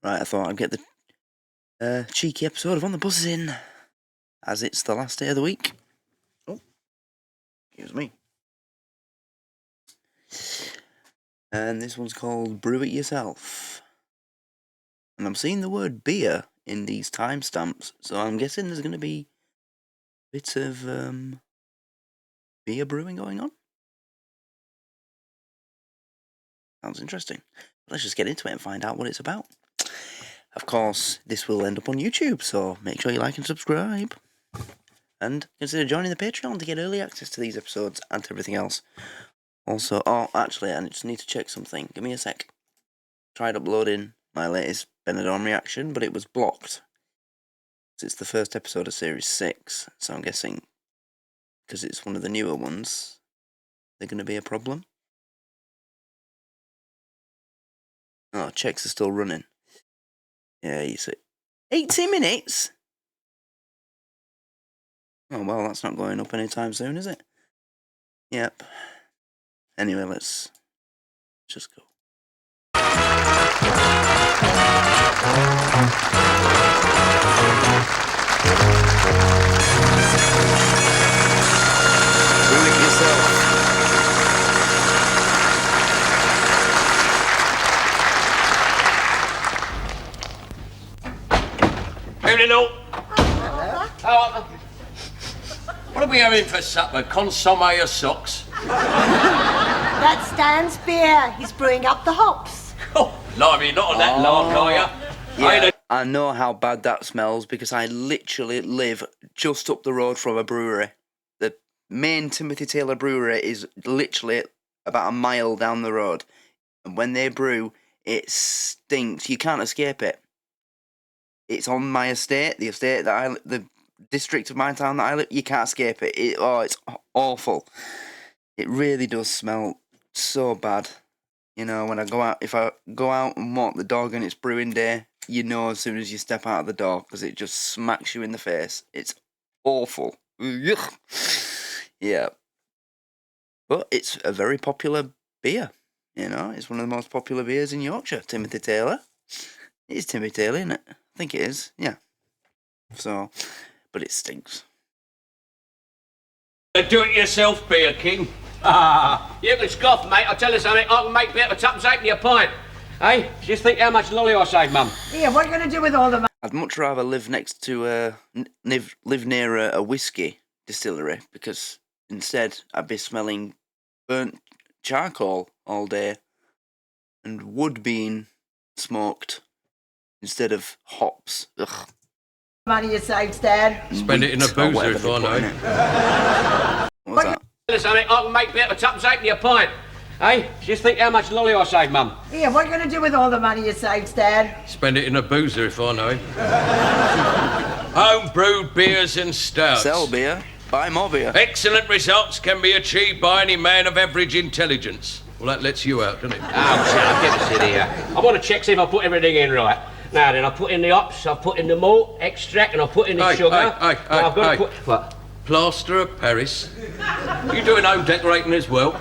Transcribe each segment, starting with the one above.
Right, I thought I'd get the cheeky episode of On the Buzz in, as it's the last day of the week. Oh, excuse me. And this one's called Brew It Yourself. And I'm seeing the word beer in these timestamps, so I'm guessing there's going to be bits of beer brewing going on. Sounds interesting. Let's just get into it and find out what it's about. Of course, this will end up on YouTube, so make sure you like and subscribe. And consider joining the Patreon to get early access to these episodes and to everything else. Also, actually, I just need to check something. Give me a sec. Tried uploading my latest Benidorm reaction, but it was blocked. It's the first episode of Series 6, so I'm guessing, because it's one of the newer ones, they're going to be a problem. Oh, checks are still running. Yeah, you see. 80 minutes? Oh, well, that's not going up anytime soon, is it? Yep. Anyway, let's just go. Do it yourself. Evening all. What are we having for supper? Consomme or socks? That's Stan's beer. He's brewing up the hops. Oh, lively, not on that lark, are ya? Yeah, I know how bad that smells because I literally live just up the road from a brewery. The main Timothy Taylor brewery is literally about a mile down the road. And when they brew, it stinks. You can't escape it. It's on my estate, the district of my town that I live. You can't escape it. It's awful. It really does smell so bad. You know, when I go out, if I go out and walk the dog and it's brewing day, you know as soon as you step out of the door because it just smacks you in the face. It's awful. Yeah. But it's a very popular beer. You know, it's one of the most popular beers in Yorkshire. Timothy Taylor. It is Timothy Taylor, isn't it? I think it is, yeah. So, but it stinks. Do-it-yourself beer, King. You can scoff, mate. I'll tell you something. I can make beer for tuppence halfpenny a pint. Hey, just think how much lolly I save, Mum. Yeah, what are you going to do with all the money? I'd much rather live next to live near a whiskey distillery because instead I'd be smelling burnt charcoal all day and wood being smoked instead of hops. Ugh. Money you saved, Stan. Spend it in a boozer if I know. What's that? Tell you something. I can make beer for tuppence halfpenny a pint. Hey, just think how much lolly I save, Mum. Yeah, what are you going to do with all the money you saved, Stan? Spend it in a boozer if I know. Home brewed beers and stouts. Sell beer, buy more beer. Excellent results can be achieved by any man of average intelligence. Well, that lets you out, doesn't it? Oh, shut up, get the sit here. I want to check, see if I put everything in right. Now then, I put in the hops, I put in the malt, extract, and I put in the sugar. I've got to put... What? Plaster of Paris. You doing home decorating as well?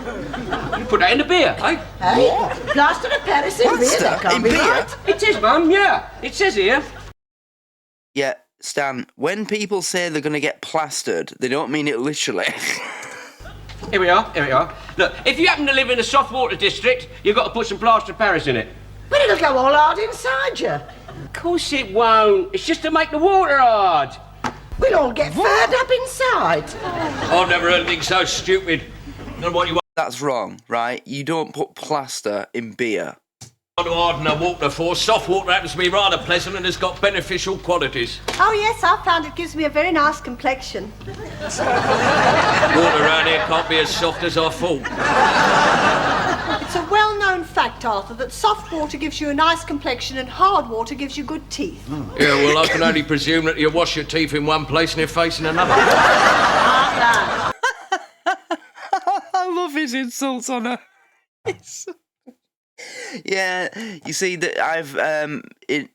You put that in the beer, eh? Hey, plaster of Paris in beer, that can't In be beer? right. It is, Mum, yeah. It says here. Yeah, Stan, when people say they're going to get plastered, they don't mean it literally. Here we are. Look, if you happen to live in the soft water district, you've got to put some plaster of Paris in it. But it'll go all hard inside you. Of course it won't. It's just to make the water hard. We'll all get furred up inside. I've never heard anything so stupid. Not what you That's wrong, right? You don't put plaster in beer. Want to harden the water for. Soft water happens to be rather pleasant and has got beneficial qualities. Oh yes, I found it gives me a very nice complexion. Water around here can't be as soft as I thought. It's a well-known fact, Arthur, that soft water gives you a nice complexion and hard water gives you good teeth. Yeah, well, I can only presume that you wash your teeth in one place and your face in another. I love his insults on her. Yeah, you see that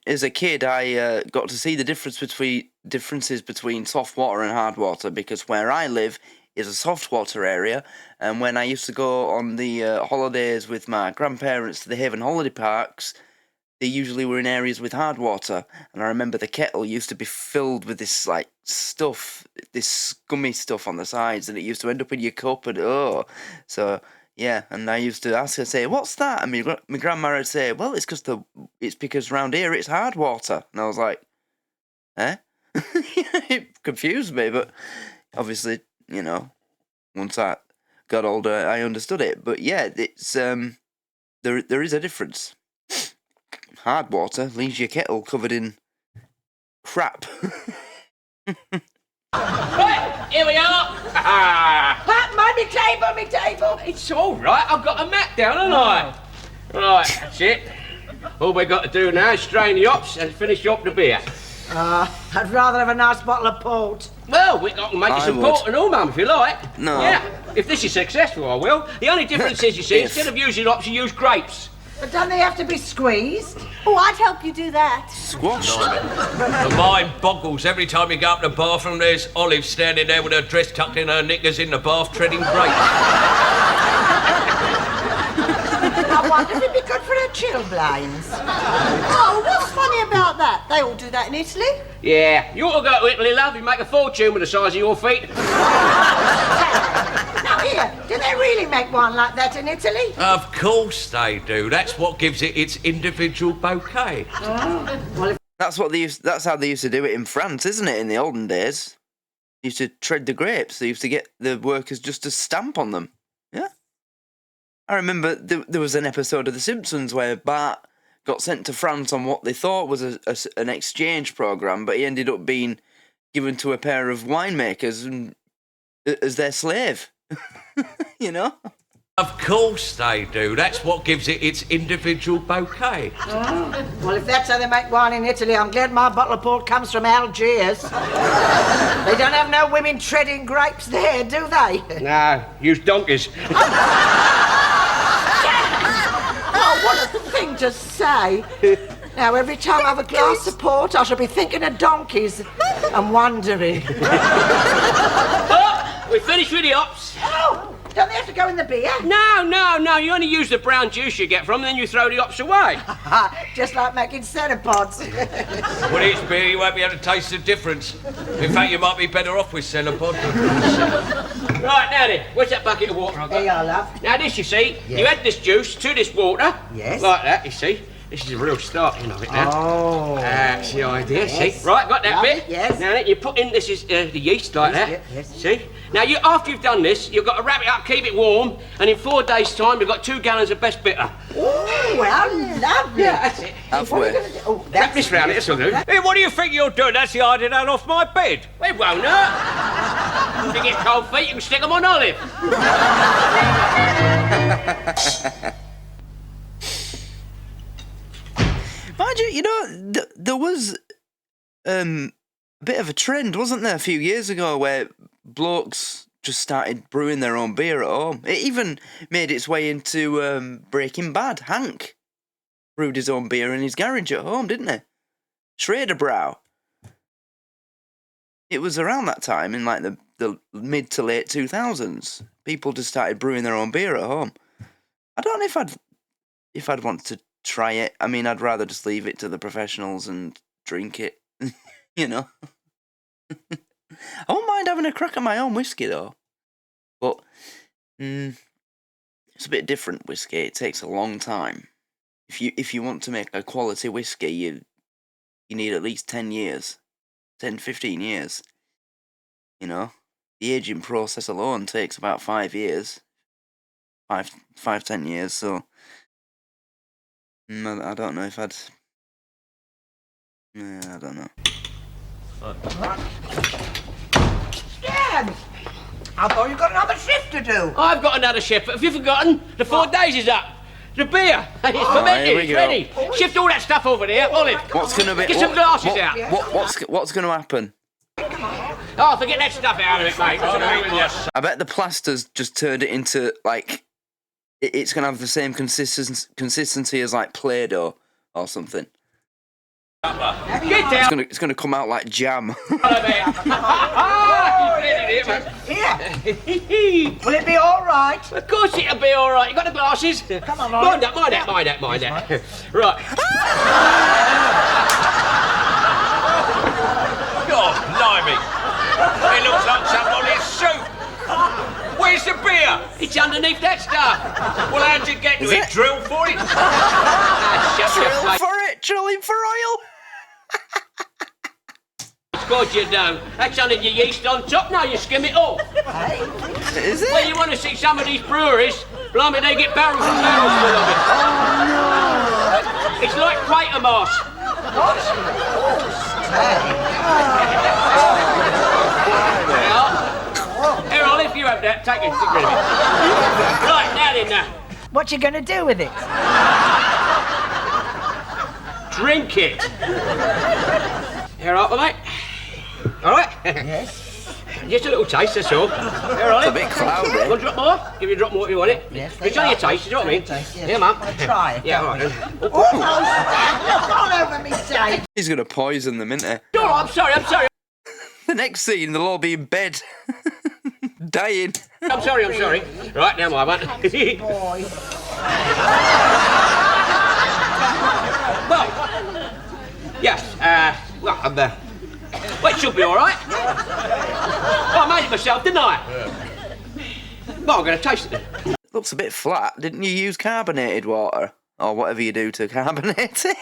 as a kid, I got to see the differences between soft water and hard water because where I live is a soft water area, and when I used to go on the holidays with my grandparents to the Haven holiday parks, they usually were in areas with hard water, and I remember the kettle used to be filled with this like stuff, this scummy stuff on the sides, and it used to end up in your cup, and so yeah. And I used to ask her, say, "What's that?" And my grandma would say, "Well, it's because round here it's hard water," and I was like, "Eh?" It confused me, but obviously, once I got older, I understood it. But yeah, it's there is a difference. Hard water leaves your kettle covered in crap. Right, here we are. My table. It's all right. I've got a mat down, haven't I? Right, that's it. All we got to do now is strain the hops and finish up the beer. I'd rather have a nice bottle of port. Well, we can make you some would. port and all, Mum, if you like. No. Yeah, if this is successful, I will. The only difference is, you see, instead of using hops, you use grapes. But don't they have to be squeezed? Oh, I'd help you do that. Squashed. The mind boggles every time you go up to the bathroom. There's Olive standing there with her dress tucked in her knickers in the bath, treading grapes. I wonder if it'd be good for her chilblains. Oh, what's funny about that? They all do that in Italy. Yeah, you ought to go to Italy, love. You make a fortune with the size of your feet. Now here, do they really make one like that in Italy? Of course they do. That's what gives it its individual bouquet. That's how they used to do it in France, isn't it? In the olden days, they used to tread the grapes. They used to get the workers just to stamp on them. Yeah, I remember there was an episode of The Simpsons where Bart got sent to France on what they thought was an exchange program, but he ended up being given to a pair of winemakers and as their slave. Of course they do. That's what gives it its individual bouquet. Well, if that's how they make wine in Italy, I'm glad my bottle of port comes from Algiers. They don't have no women treading grapes there, do they? No, use donkeys. Oh, what a thing to say. Now, every time I have a glass of port, I shall be thinking of donkeys and wondering. Oh, we finished with the hops. Oh, don't they have to go in the beer? No. You only use the brown juice you get from them, then you throw the hops away. Just like making centrepods. When it's beer, you won't be able to taste the difference. In fact, you might be better off with Centrepod. Right, now then, where's that bucket of water I've got? Here you are, love. Now, this, you see, you add this juice to this water. Yes. Like that, you see. This is a real starting of it now. Oh. That's the idea, Yes. see? Right, got that Lovely, bit? yes. Now then, you put in, this is the yeast like that. Yes. See? Now, after you've done this, you've got to wrap it up, keep it warm, and in 4 days' time, you've got 2 gallons of best bitter. Oh, well, lovely. Yeah, that's it. Halfway. Oh, Wrap this round it, this'll do. Hey, what do you think you're doing? That's the idea down off my bed. It won't hurt. If you get cold feet, you can stick them on Olive. Mind you, there was a bit of a trend, wasn't there, a few years ago, where blokes just started brewing their own beer at home. It even made its way into Breaking Bad. Hank brewed his own beer in his garage at home, didn't he? Schrader Brew. It was around that time, in like the mid to late 2000s. People just started brewing their own beer at home. I don't know if I'd want to try it. I mean, I'd rather just leave it to the professionals and drink it. I won't mind having a crack at my own whiskey though. But it's a bit different whiskey. It takes a long time. If you want to make a quality whiskey, you need at least 10 years. 10, 15 years. The aging process alone takes about 5 years. 10 years, so I don't know if I'd... I don't know. Dad, I thought you got another shift to do. I've got another shift, but have you forgotten? The 4 days is up. The beer, it's fermented, here we it's go. ready. Shift all that stuff over there, Olive. What's gonna be? Get some glasses out. What's gonna happen? Oh, forget that stuff out of it, mate. What's the matter with you? I bet the plaster's just turned it into like it's gonna have the same consistency as like Play-Doh or something. Get down. It's gonna come out like jam. Here. Will it be all right? Of course it'll be all right. You got the glasses? Come on, Mind that. Right. God, blimey. It looks like somebody's soup. Where's the beer? It's underneath that stuff. Well, how'd you get to Is it? it? Drill for it? Drilling for oil. Of course you don't. That's under your yeast on top. Now you skim it off. Is it? Well, you want to see some of these breweries? Blimey, they get barrels and barrels full of it. Oh, no. It's like Quatermass. Here, I'll if you have that. Take it. Get rid of it. Right, now then, now. What you gonna do with it? Drink it. Here, all right, mate? All right? Yes. Just a little taste, that's all. Here, all It's a bit cloudy. Want a drop more? Give you a drop more if you want it. Yes, It's on your taste, you know what I mean? Yes. Here, Mum. I'll try it. Yeah, all right. Oh, look all over me, Dave. He's gonna poison them, isn't he? Oh, I'm sorry. The next scene, they'll all be in bed, dying. I'm sorry. Right, now, my one. Boy. Well, yes, well, it should be all right. Well, I made it myself, didn't I? Yeah. Well, I'm going to taste it then. Looks a bit flat. Didn't you use carbonated water? Or whatever you do to carbonate it?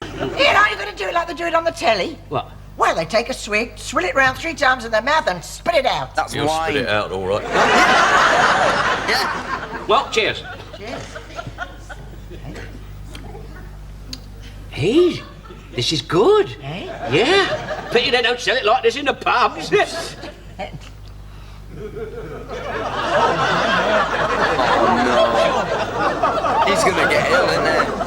Here, are you gonna do it like they do it on the telly? What? Well, they take a swig, swill it round 3 times in their mouth and spit it out. That's You'll wine. spit it out, all right. Yeah. Well, cheers. Cheers. Hey, this is good. Eh? Yeah. Pity they don't sell it like this in the pubs. He's gonna get ill, isn't he?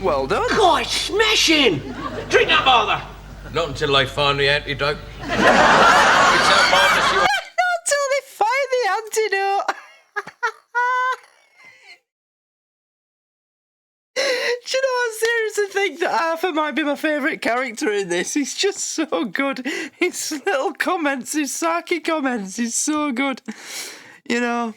Well done. God, it's smashing. Drink that, Father. Not until they find the antidote. It's that marvellous you... Not until they find the antidote. Do you know, I seriously think that Arthur might be my favourite character in this. He's just so good. His little comments, his sarky comments, he's so good. You know,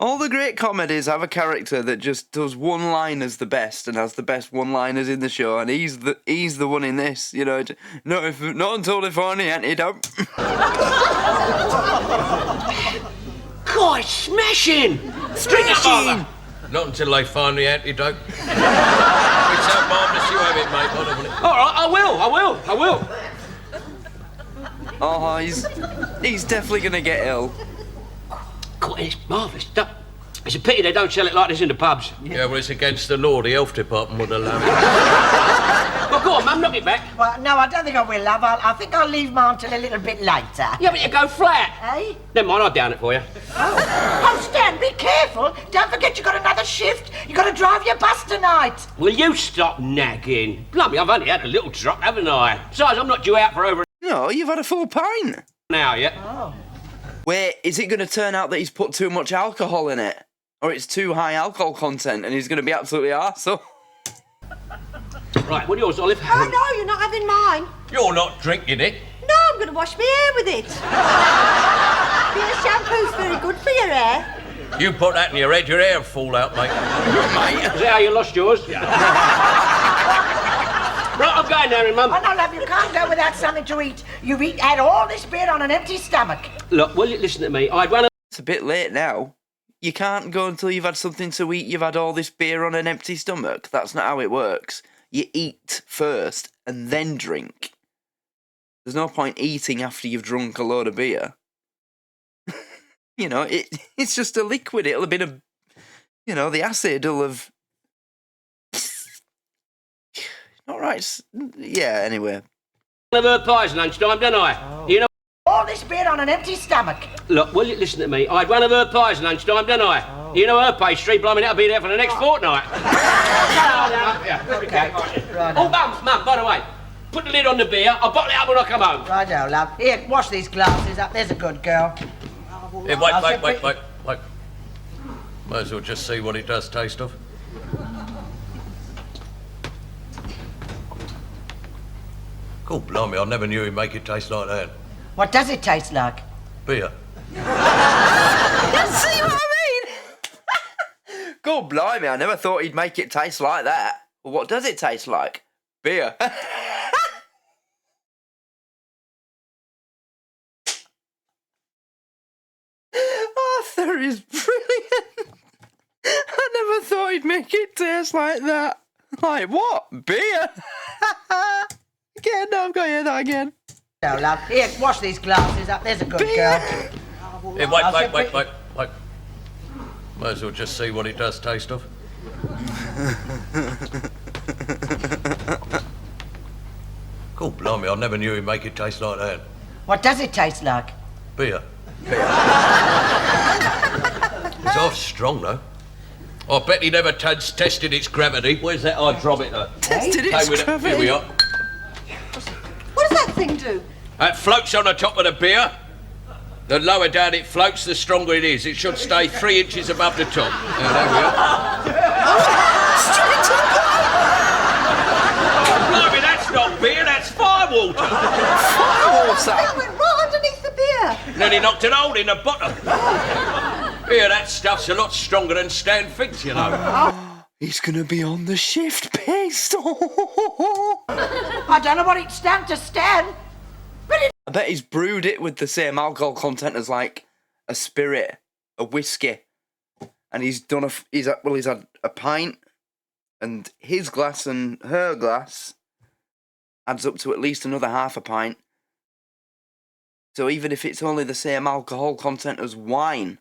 all the great comedies have a character that just does one-liners the best and has the best one-liners in the show, and he's the one in this. You know, not until they find the antidote. God, it's smashing. Drink that, Father. Not until they find the antidote. It's that marvellous you have it, mate. Hold on a minute. All right, I will. Oh, he's definitely gonna get ill. God, it's marvellous. It's a pity they don't sell it like this in the pubs. Yeah, well, it's against the law. The health department wouldn't allow it. Well, go on, Mum, knock it back. Well, no, I don't think I will, love. I think I'll leave mine till a little bit later. Yeah, but you go flat. Eh? Never mind, I'll down it for you. Oh, Stan, be careful. Don't forget you got another shift. You got to drive your bus tonight. Will you stop nagging? Blimey, I've only had a little drop, haven't I? Besides, I'm not due out for over No, you've had a full pint. an hour yet. Oh. Wait, is it going to turn out that he's put too much alcohol in it? Or it's too high alcohol content and he's going to be absolutely arsehole? Right, what are yours, Olive? Oh, no, you're not having mine. You're not drinking it. No, I'm going to wash my hair with it. Beer shampoo's very good for your hair. You put that in your hair will fall out, mate. Is that how you lost yours? Right, I'm going now, Mum. Oh, no, love, you can't go without something to eat. You've had all this beer on an empty stomach. Look, will you listen to me? I'd run a... It's a bit late now. You can't go until you've had something to eat, you've had all this beer on an empty stomach. That's not how it works. You eat first and then drink. There's no point eating after you've drunk a load of beer. You know, it's just a liquid. It'll have been the acid will have... All right. Yeah, anyway. One of her pies lunchtime, don't I? Oh. You know... All this beer on an empty stomach. Look, will you listen to me? I'd one of her pies lunchtime, don't I? Oh. You know her pastry, blimey, that'll be there for the next fortnight. Okay. Right. Oh, Mum, by the way, put the lid on the beer. I'll bottle it up when I come home. Righto, love. Here, wash these glasses up. There's a good girl. Hey, wait. Might as well just see what it does taste of. God blimey, I never knew he'd make it taste like that. What does it taste like? Beer. You see what I mean? God blimey, I never thought he'd make it taste like that. Well, what does it taste like? Beer. Arthur is brilliant. I never thought he'd make it taste like that. Like what? Beer? Again, no, I've got to hear that again. No, love. Here, wash these glasses up. There's a good girl. Here, wait. Might as well just see what it does taste of. God blimey, I never knew he'd make it taste like that. What does it taste like? Beer. It's half strong, though. I bet he never tested its gravity. Where's that hydrometer? Tested its gravity? Here we are. What does that thing do? That floats on the top of the beer. The lower down it floats, the stronger it is. It should stay 3 inches above the top. There we are. Blimey, that's not beer, that's firewater. It went right underneath the beer. Then he knocked an hole in the bottom. Here, that stuff's a lot stronger than Stan thinks, you know. He's gonna be on the shift piste. I don't know what it stands to stand, but it... I bet he's brewed it with the same alcohol content as like a spirit, a whiskey, and he's done he's had a pint, and his glass and her glass adds up to at least another half a pint. So even if it's only the same alcohol content as wine,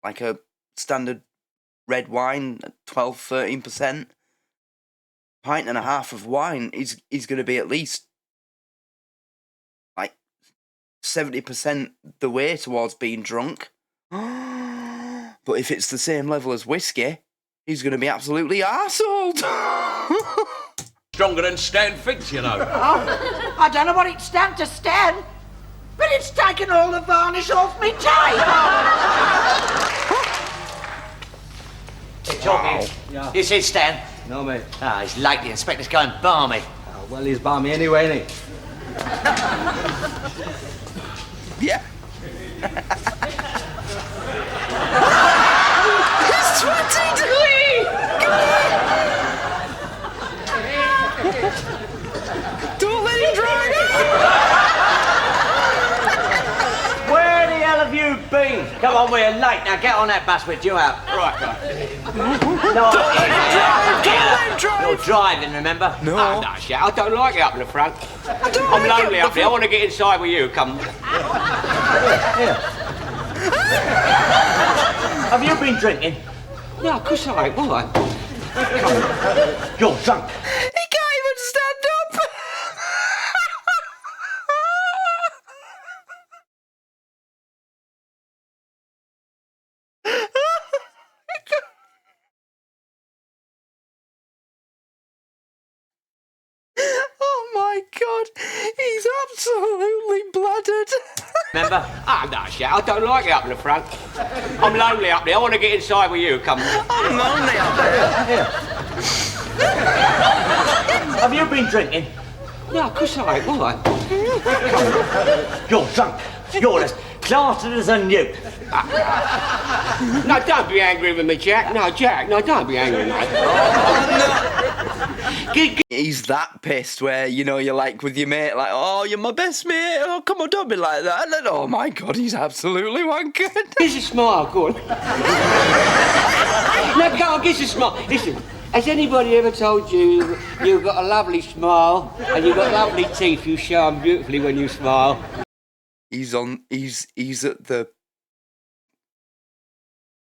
like a standard red wine at 12-13%, pint and a half of wine, he's going to be at least like 70% the way towards being drunk. But if it's the same level as whiskey, he's going to be absolutely arseholed. Stronger than Stan thinks, you know. I don't know what it stands to stand, but it's taken all the varnish off me tie. Talking. Yeah. You see Stan? No, mate. Ah, he's late. The inspector's going balmy. Oh, well, he's balmy anyway, ain't he? Yeah. He's 20 Don't let him drive. Where the hell have you been? Come on, we're late. Now get on that bus, we're due out. Right. No, you're driving, remember? No. Oh, no, shit. I don't like it up in the front. I'm lonely up there. I want to get inside with you. Come. Here. Have you been drinking? No, of course I ain't. Why? Come. You're drunk. He can't even stand up. Oh my God, he's absolutely bladdered. Remember? Ah, no, shit. I don't like it up in the front. I'm lonely up there. I want to get inside with you. Come. I'm lonely up there. Have you been drinking? No, of course I ain't. Why? Come. You're drunk. You're as clattered as a newt. No, don't be angry with me, Jack. No, Jack. No, don't be angry, mate. He's that pissed where, you know, you're like with your mate, like, oh, you're my best mate. Oh, come on, don't be like that. And then, oh my God, he's absolutely wankered. Give us a smile, go on. No, go on, give us a smile. Listen, has anybody ever told you you've got a lovely smile and you've got lovely teeth, you show 'em beautifully when you smile? He's at the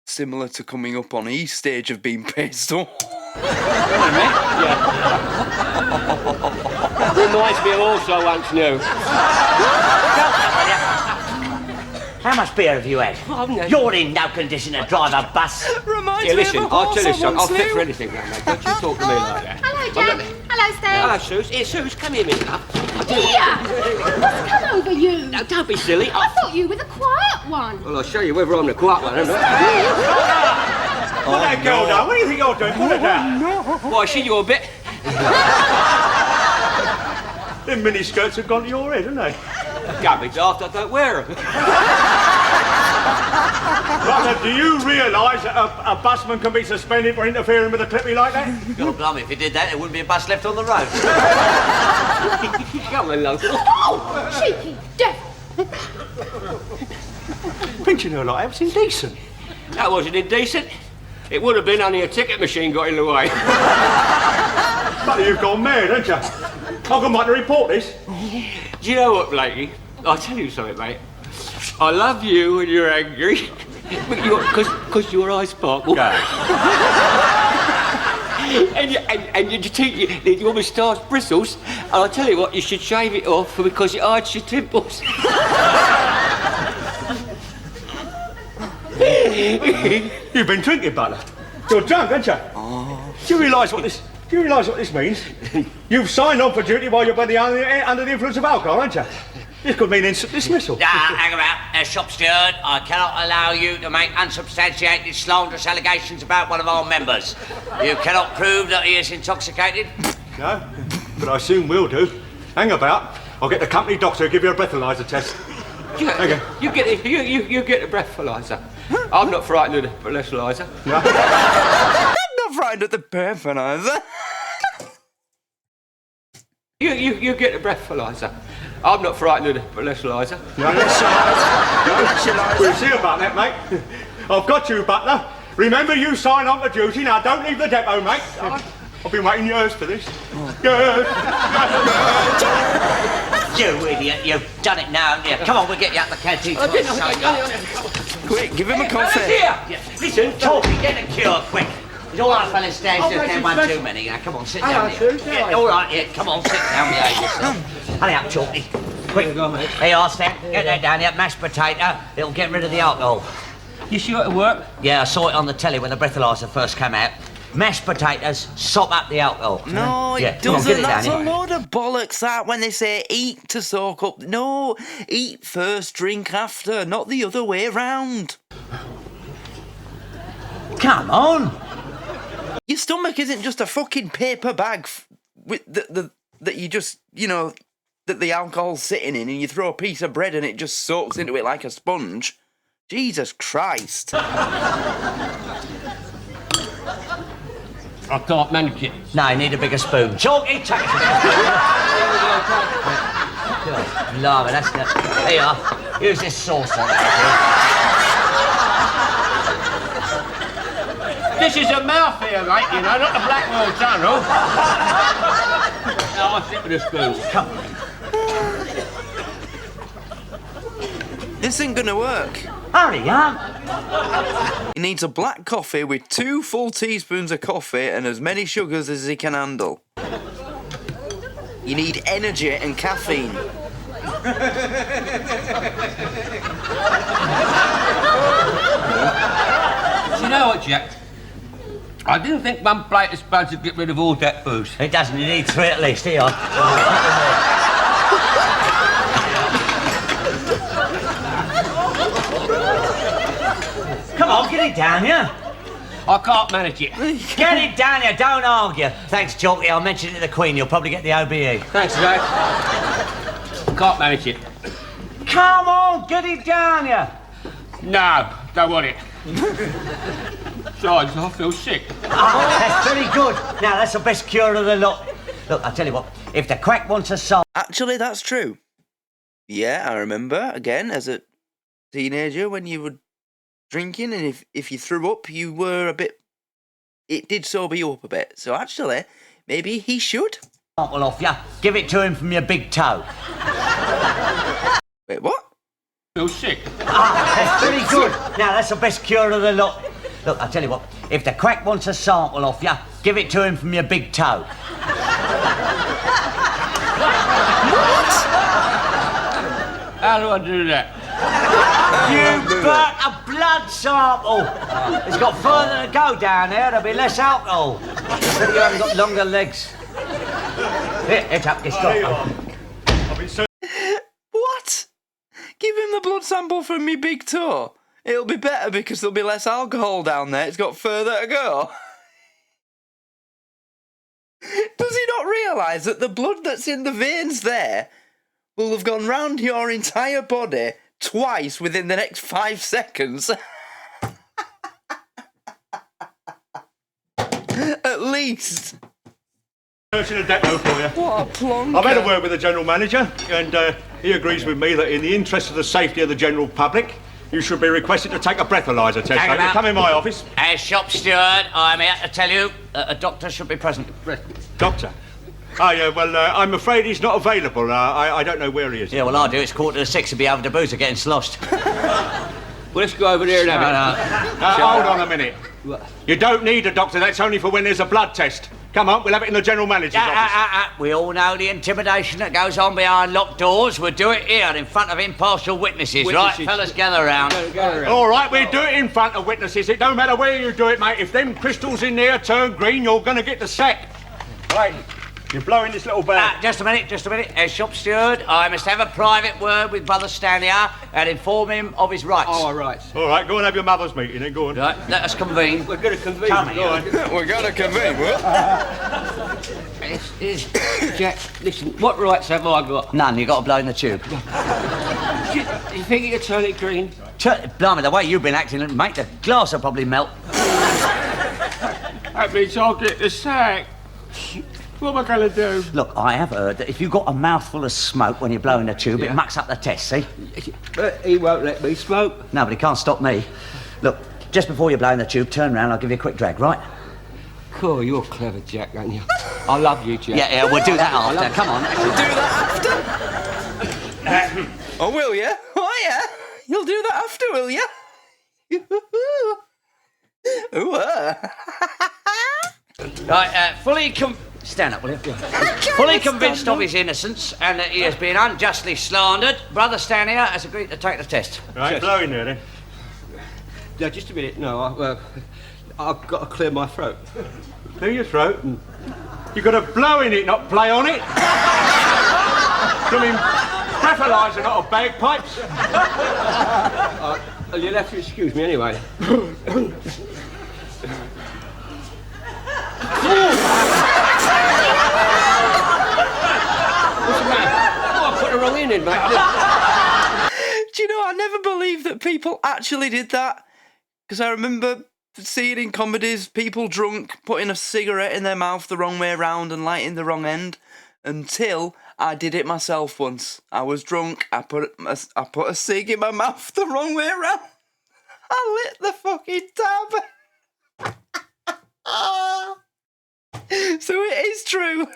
similar to coming up on E stage of being pissed off. Reminds me of also once knew. How much beer have you had? You're in no condition to drive a bus. Reminds Yeah, me listen, of a I'll horse tell you I something. I'll once fit knew. for anything, mate. Don't you talk to me like that. Hello, Jack. Hello, Stan. Hello, Suze. Here, Suze, come here, mister. What's come over you? No, don't be silly. I thought you were the quiet one. Well, I'll show you whether I'm the quiet one or not. Put that girl down. What do you think you're doing? Put her down. Why, she you a bit? Them mini skirts have gone to your head, haven't they? Don't be daft, I don't wear them. Butler, do you realise that a busman can be suspended for interfering with a clippy like that? God blimey, if he did that, there wouldn't be a bus left on the road. Come on, love. Oh, cheeky devil. Pinching her like that was indecent. That wasn't indecent. It would have been, only a ticket machine got in the way. Butler, you've gone mad, haven't you? I've got to report this. Do you know what, Blakey? I'll tell you something, mate. I love you when you're angry, because your eyes sparkle. and your moustache bristles, and I tell you what, you should shave it off because it hides your temples. You've been drinking, Butler. You're drunk, aren't you? Oh. Do you realise what this means? You've signed on for duty while you're under the influence of alcohol, aren't you? This could mean instant dismissal. Hang about. As shop steward, I cannot allow you to make unsubstantiated, slanderous allegations about one of our members. You cannot prove that he is intoxicated. No, but I soon will do. Hang about. I'll get the company doctor to give you a breathalyzer test. You get the breathalyzer. I'm not frightened of the breathalyzer. No. I'm not frightened of the breathalyzer. You get the breathalyzer. I'm not frightened of the breathalyzer. We'll see about that, mate. I've got you, Butler. Remember, you sign on for duty. Now, don't leave the depot, mate. I've been waiting years for this. Years. You idiot, you've done it now, haven't you? Come on, we'll get you out the canteen. Quick, give him a coffee. Listen, Talkie, get a cure, quick. It's all right, fellas, stairs, just down one too many. Now, come on, sit down here. Yeah, all right, yeah, come on, sit down, behave yourself. Hurry up, Chalky. Quick. There you are, Stan. Get that down here, mashed potato. It'll get rid of the alcohol. You sure it'll work? Yeah, I saw it on the telly when the breathalyzer first came out. Mashed potatoes, sop up the alcohol. No, it doesn't. That's a load of bollocks, that, when they say eat to soak up. No, eat first, drink after, not the other way round. Come on. Your stomach isn't just a fucking paper bag with that you just, that the alcohol's sitting in, and you throw a piece of bread and it just soaks into it like a sponge. Jesus Christ. I can't manage it. No, you need a bigger spoon. Chalky, take it. Love it, that's good. There you are. Use this saucer. This is a mouth here, mate, not the Blackwall Tunnel. I'll sit with a spoon. Come on. This ain't gonna work. Hurry up. He needs a black coffee with 2 full teaspoons of coffee and as many sugars as he can handle. You need energy and caffeine. You know what, Jack? I didn't think one plate is supposed to get rid of all that booze. It doesn't, you need 3 at least, here. Come on, get it down here. I can't manage it. Get it down here, don't argue. Thanks, Chalky, I'll mention it to the Queen, you'll probably get the OBE. Thanks, mate. Can't manage it. Come on, get it down here. No, don't want it. Besides, I feel sick. That's very good. Now, that's the best cure of the lot. Look, I'll tell you what, if the quack wants a song... Actually, that's true. Yeah, I remember, again, as a teenager, when you were drinking, and if you threw up, you were a bit... It did sober you up a bit. So actually, maybe he should. Sample off ya. Give it to him from your big toe. Wait, what? Feel sick. That's very good. Now, that's the best cure of the lot. Look, I'll tell you what, if the quack wants a sample off ya, give it to him from your big toe. What? How do I do that? You burnt a blood sample. It's got further to go down there. There'll be less alcohol. But you haven't got longer legs. Here, it's up, get stop. What? Give him the blood sample from me big toe? It'll be better because there'll be less alcohol down there. It's got further to go. Does he not realise that the blood that's in the veins there will have gone round your entire body twice within the next 5 seconds? At least. Searching a depot for you. What a plonker. I've had a word with the general manager, and he agrees with me that in the interest of the safety of the general public, you should be requested to take a breathalyzer test. Hang So you about. come in my office. As shop steward, I'm here to tell you that a doctor should be present. Doctor? Oh, yeah, well, I'm afraid he's not available. I don't know where he is. Yeah, well, I do. It's 5:45. He'll be over the boozer getting sloshed. Well, let's go over there and have it. Hold on a minute. You don't need a doctor. That's only for when there's a blood test. Come on, we'll have it in the general manager's office. We all know the intimidation that goes on behind locked doors. We'll do it here in front of impartial witnesses. Right, fellas, gather round. All right, we'll do it in front of witnesses. It don't matter where you do it, mate. If them crystals in there turn green, you're going to get the sack. Right, you're blowing this little bag. Just a minute. As shop steward, I must have a private word with Brother Stanier and inform him of his rights. Oh, all right. All right, go and have your mother's meeting then, go on. Right, let us convene. We're going to convene. Come here. Go on. We're going to convene, Jack, listen, what rights have I got? None, you got to blow in the tube. Do you think you can turn it green? Blimey, the way you've been acting, mate, the glass will probably melt. That means I'll get the sack. What am I going to do? Look, I have heard that if you've got a mouthful of smoke when you're blowing the tube, it mucks up the test, see? But he won't let me smoke. No, but he can't stop me. Look, just before you're blowing the tube, turn round, I'll give you a quick drag, right? Cool, you're clever, Jack, aren't you? I love you, Jack. Yeah, we'll do that after. Come on. You'll do that after? Oh, will you? Oh, yeah. You'll do that after, will you? Right, stand up, will you? Fully convinced of his innocence and that he has been unjustly slandered, Brother Stanier has agreed to take the test. Right, blow in there then. No, just a minute. No, I've got to clear my throat. Clear your throat. You've got to blow in it, not play on it. I mean, breathalyzer, not a bagpipes. You'll have to excuse me anyway. I put the wrong in, mate. Do you know, I never believed that people actually did that. Because I remember seeing in comedies people drunk putting a cigarette in their mouth the wrong way around and lighting the wrong end. Until I did it myself once. I was drunk, I put a cig in my mouth the wrong way around. I lit the fucking tab. So it is true.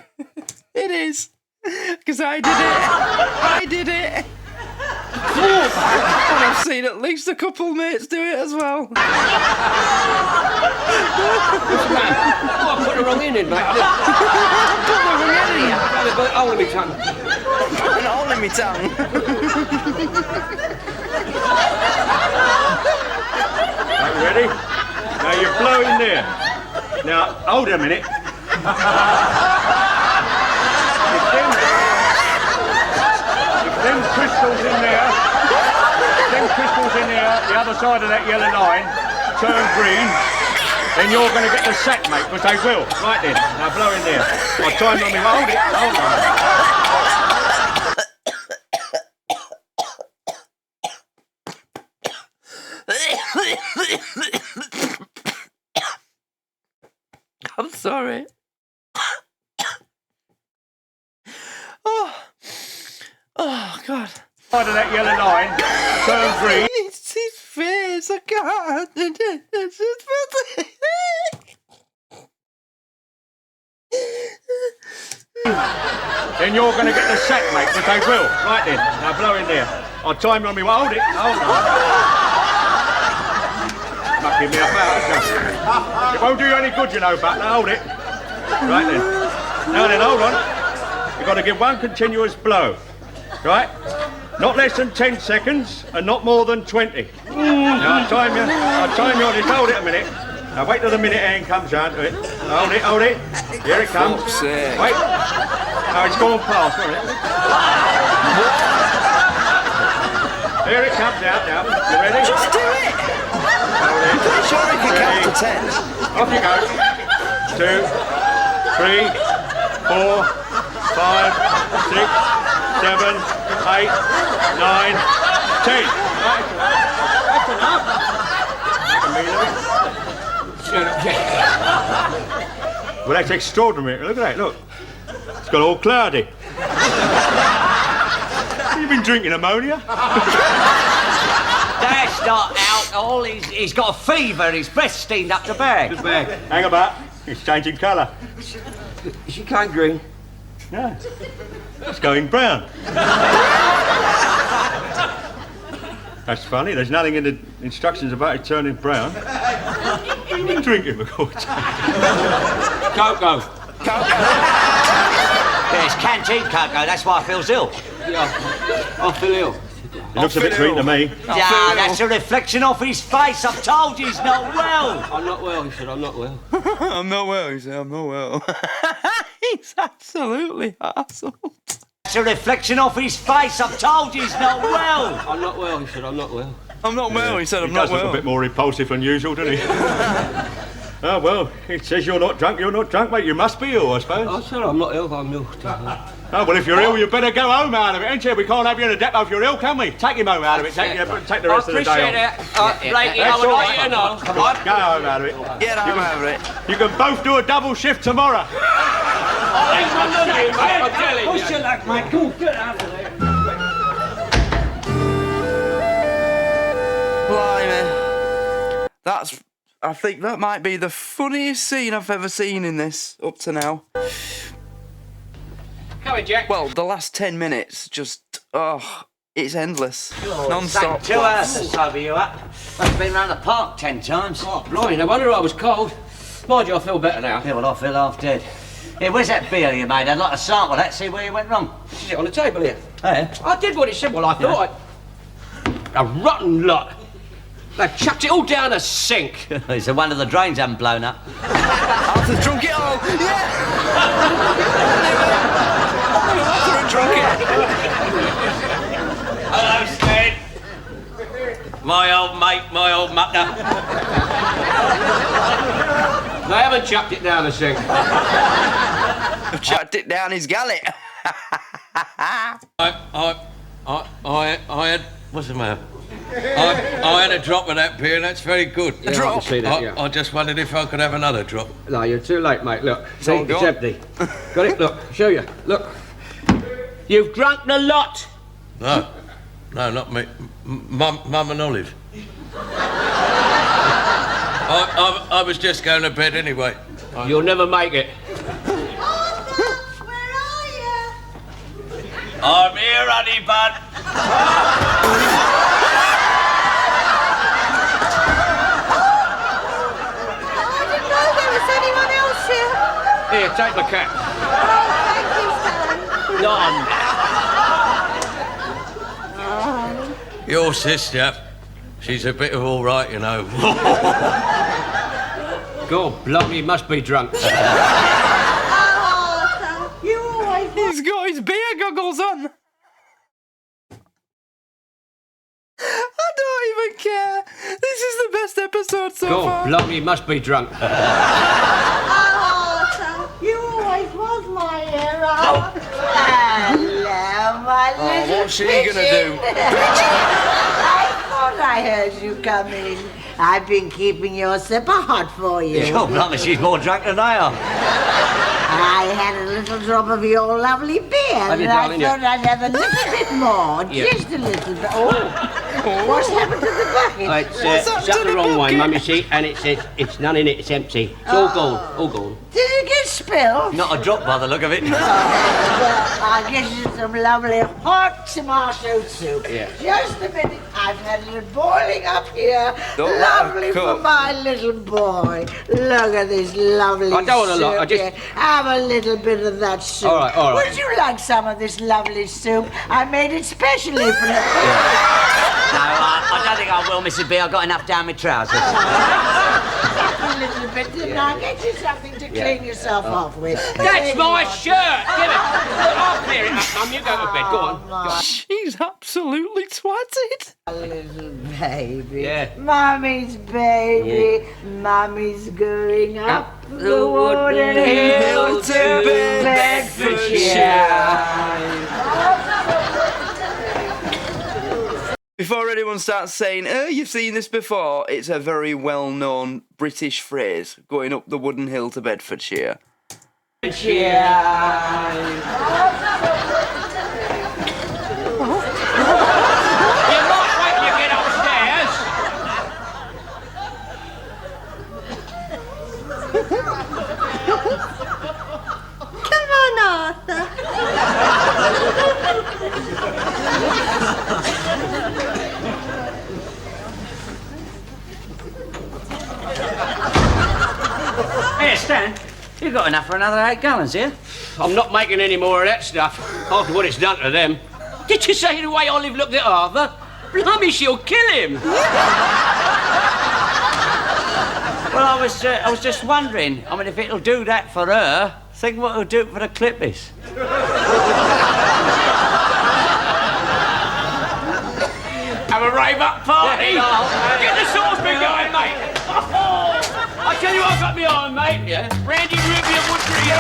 It is. Because I did it. And I've seen at least a couple mates do it as well. I put the wrong in, mate. Put the wrong end in. Put a hole in my tongue. Put an hole in my tongue. Right, ready? Now you blow in there. Now, hold a minute. If them crystals in there, the other side of that yellow line, turn green, then you're going to get the sack, mate, because they will. Right then, now blow in there. I'll time on me. Hold it, hold on. I'm sorry. Oh, God. Side of that yellow line, turn green. It's his face, I can't. It's his face. Then you're going to get the sack, mate, because they will. Right then, now blow in there. I'll time on me. Hold it, hold on. Mucking me up out. It won't do you any good, you know, but now hold it. Right then. Now then, hold on. You've got to give one continuous blow. Right? Not less than 10 seconds and not more than 20. Now I'll time you on this. Hold it a minute. Now wait till the minute hand comes round to it. Hold it. Here it comes. Wait. Now it's gone past, hasn't it? Here it comes out now. You ready? Just do it. sure he can count to 10? Off you go. 2, 3, 4, 5, 6, 7, 8, 9, 10. That's enough. Well, that's extraordinary. Look at that, look. It's got all cloudy. You been drinking ammonia? That's not alcohol. He's got a fever. His breath's steamed up the bag. Just bag. Hang about. It's changing colour. Is she going green? No. It's going brown. That's funny. There's nothing in the instructions about it turning brown. You've been drinking before. Cocoa. Yeah, it's canteen cocoa. That's why I feel ill. Yeah, I feel ill. It looks a bit sweet to me. Yeah, that's a reflection off his face. I've told you he's not well. I'm not well, he said. I'm not well. I'm not well, he said. I'm not well. He's absolutely arsehole. That's a reflection off his face. I've told you he's not well. I'm not well, he said. I'm not well. I'm not well, he said. I'm He not does look well. a bit more repulsive than usual, doesn't he? Oh, well, it says you're not drunk, mate. You must be ill, I suppose. I said I'm not ill, I'm ill. Oh, well, if you're ill, you better go home out of it, ain't you? We can't have you in a depot if you're ill, can we? Take him home out of it. Take the rest of the day off. Blakey, I That's would all like right. you to know. Come on, go home out of it. Get home out of it. You can both do a double shift tomorrow. Push your luck, mate. Come on, get out of there. Blimey. I think that might be the funniest scene I've ever seen in this up to now. Come on, Jack. Well, the last 10 minutes it's endless. Non-stop. 2 hours to sober you up. I've been round the park 10 times. Oh, blimey, no wonder I was cold. Mind you, I feel better now. Yeah, well, I feel half dead. Hey, where's that beer you made? I'd like to sample that, see where you went wrong. Is it on the table here? Hey? I did what it said. Well, I thought a rotten lot. They've chucked it all down a sink. It's a wonder the drains haven't blown up. Arthur's drunk it all. Yeah. Arthur drunk it. Hello, Stan. My old mate, my old mucker. They haven't chucked it down a sink. I've chucked it down his gullet. I had. What's the matter? I had a drop of that beer, and that's very good. Yeah, I can see that, yeah. I just wondered if I could have another drop. No, you're too late, mate. Look, see, all it's gone. empty. Got it? Look, show you. Look. You've drunk the lot. No, not me. Mum and Olive. I was just going to bed anyway. You'll never make it. Arthur, where are you? I'm here, honey bun. I didn't know there was anyone else here. Here, take my cap. Oh, thank you, Stan. Not on. Your sister, she's a bit of all right, you know. God, blimey, you must be drunk. Oh, Arthur, you always He's got his beer goggles on. I don't even care. This is the best episode so God, far. blimey, you must be drunk. Oh, Arthur, you always was my hero. Hello, my little What's she gonna do? I thought I heard you come in. I've been keeping your supper hot for you. God, blimey, she's more drunk than I am. I had a little drop of your lovely beer, and you, I darling, thought I'd have a little bit more, Yeah. just a little bit. Oh, what's happened to the bucket? It's What's up shut to the the wrong way, bucket? Mum, you see, and it's none in it, it's empty. It's all gone, all gone. Did it get spilled? Not a drop by the look of it. Well, I'll get you some lovely hot tomato soup. Yeah. Just a minute. I've had it boiling up here. Don't Lovely let her for cook. my little boy. Look at this lovely I don't want a lot, I soup just- here. Have a little bit of that soup. All right, all right. Would you like some of this lovely soup? I made it specially for you. No, I don't think I will, Mrs. B. I've got enough down my trousers. A little bit, didn't I? Get you something to clean yourself off with. That's my shirt! Give it! I'll clear it up, Mum, you go to bed, go on. She He's absolutely twatted. Little baby. Yeah. Mummy's baby. Mummy's going up the wooden hill to Bedfordshire. Before anyone starts saying, oh, you've seen this before, it's a very well-known British phrase, going up the wooden hill to Bedfordshire. Come on, Arthur. Here, Stan. You've got enough for another 8 gallons here. I'm not making any more of that stuff after what it's done to them. Did you say the way Olive looked at Arthur? Blimey, she'll kill him. Well, I was just wondering. I mean, if it'll do that for her, think what it'll do for the clippers. Have a rave-up party. Get the saucepan going, mate. I tell you what I've got my eye on, mate. Yeah. Randy Ruby and Woodbury.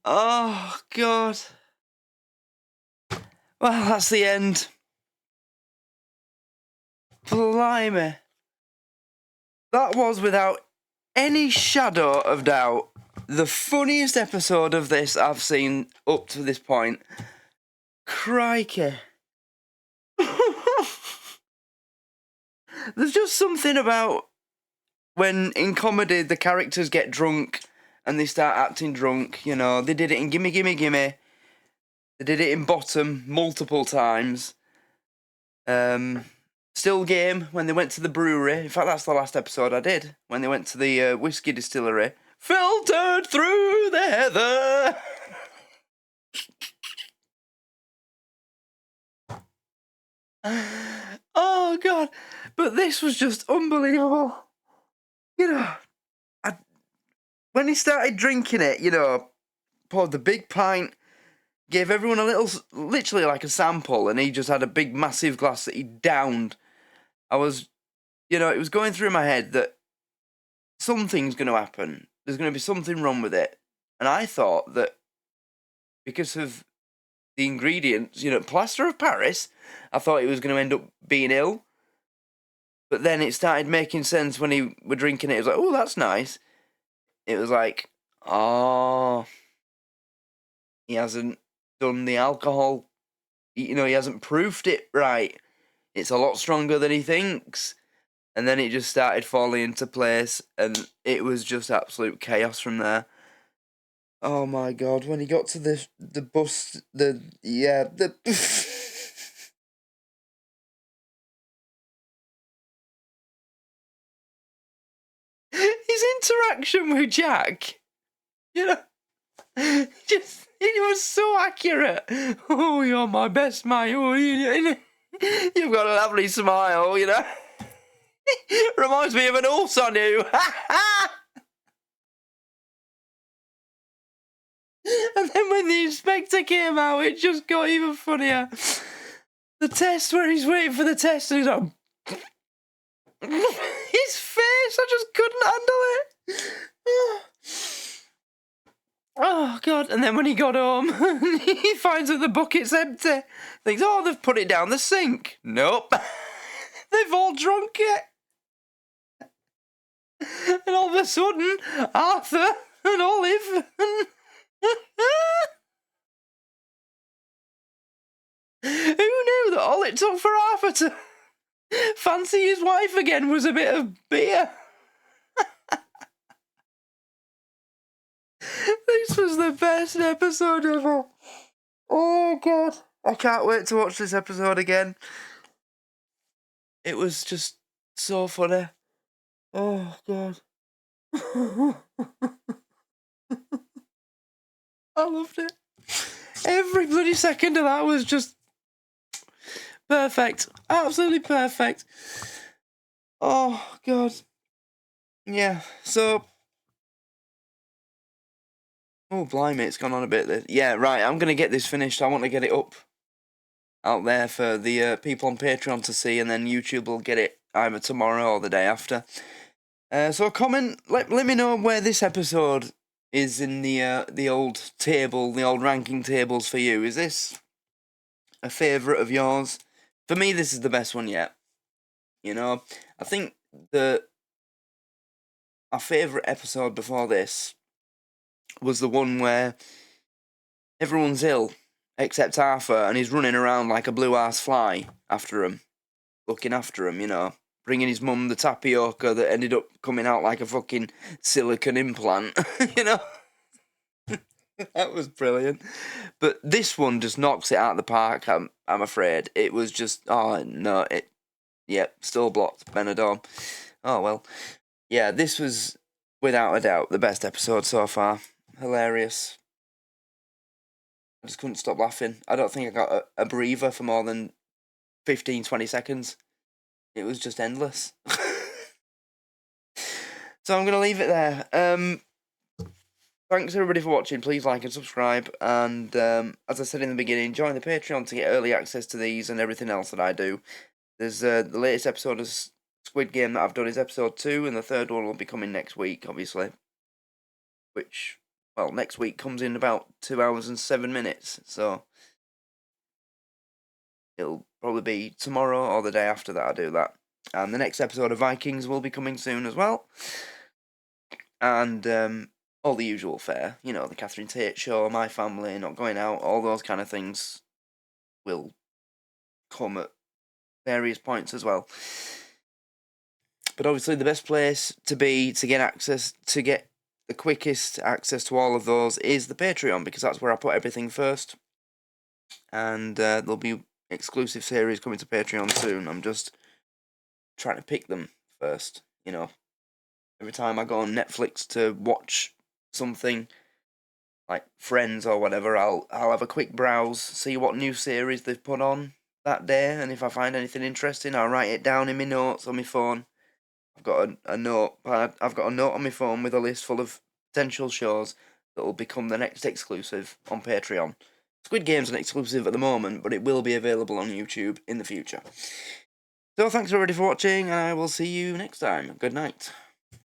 Oh, God. Well, that's the end. Blimey. That was, without any shadow of doubt, the funniest episode of this I've seen up to this point. Crikey. There's just something about when in comedy the characters get drunk and they start acting drunk, you know. They did it in Gimme Gimme Gimme. They did it in Bottom multiple times. Still Game, when they went to the brewery. In fact, that's the last episode I did. When they went to the whiskey distillery. Filtered through the heather. Oh, God. But this was just unbelievable. You know, when he started drinking it, you know, poured the big pint, gave everyone a little, literally like a sample, and he just had a big, massive glass that he downed. I was, you know, it was going through my head that something's going to happen. There's going to be something wrong with it. And I thought that because of the ingredients, you know, plaster of Paris, I thought he was going to end up being ill. But then it started making sense when he were drinking it. It was like, oh, that's nice. It was like, oh, he hasn't done the alcohol. You know, he hasn't proofed it right. It's a lot stronger than he thinks. And then it just started falling into place, and it was just absolute chaos from there. Oh my God, when he got to the bus, his interaction with Jack, you know, just, it was so accurate. Oh, you're my best mate. Oh, you've got a lovely smile, you know. Reminds me of an horse I knew. And then when the inspector came out, it just got even funnier. The test where he's waiting for the test and he's like... His face, I just couldn't handle it. Oh, God. And then when he got home, he finds that the bucket's empty. Thinks, oh, they've put it down the sink. Nope. They've all drunk it. And all of a sudden, Arthur and Olive and... Who knew that all it took for Arthur to fancy his wife again was a bit of beer? This was the best episode ever. Oh, God. I can't wait to watch this episode again. It was just so funny. Oh, God. I loved it. Every bloody second of that was just perfect. Absolutely perfect. Oh, God. Yeah, so... Oh, blimey, it's gone on a bit. Yeah, right, I'm going to get this finished. I want to get it up out there for the people on Patreon to see, and then YouTube will get it either tomorrow or the day after. So comment, let me know where this episode is in the old table, the old ranking tables for you. Is this a favourite of yours? For me, this is the best one yet. You know, I think our favourite episode before this was the one where everyone's ill except Arthur, and he's running around like a blue-ass fly after him, looking after him, you know, bringing his mum the tapioca that ended up coming out like a fucking silicone implant, you know? That was brilliant. But this one just knocks it out of the park, I'm afraid. It was just, oh, no, still blocked, Benidorm. Oh, well. Yeah, this was, without a doubt, the best episode so far. Hilarious. I just couldn't stop laughing. I don't think I got a breather for more than 15-20 seconds. It was just endless. So I'm going to leave it there. Thanks everybody for watching. Please like and subscribe. And as I said in the beginning, join the Patreon to get early access to these and everything else that I do. There's the latest episode of Squid Game that I've done is episode 2, and the third one will be coming next week, obviously. Which, well, next week comes in about 2 hours and 7 minutes, so it'll probably be tomorrow or the day after that I do that. And the next episode of Vikings will be coming soon as well. And all the usual fare, you know, the Catherine Tate show, My Family, Not Going Out, all those kind of things will come at various points as well. But obviously the best place to be to get the quickest access to all of those is the Patreon, because that's where I put everything first. And there'll be exclusive series coming to Patreon soon. I'm just trying to pick them first, you know. Every time I go on Netflix to watch something, like Friends or whatever, I'll have a quick browse, see what new series they've put on that day, and if I find anything interesting, I'll write it down in my notes on my phone. I've got a notepad. I've got a note on my phone with a list full of potential shows that will become the next exclusive on Patreon. Squid Game's an exclusive at the moment, but it will be available on YouTube in the future. So thanks everybody for watching, and I will see you next time. Good night.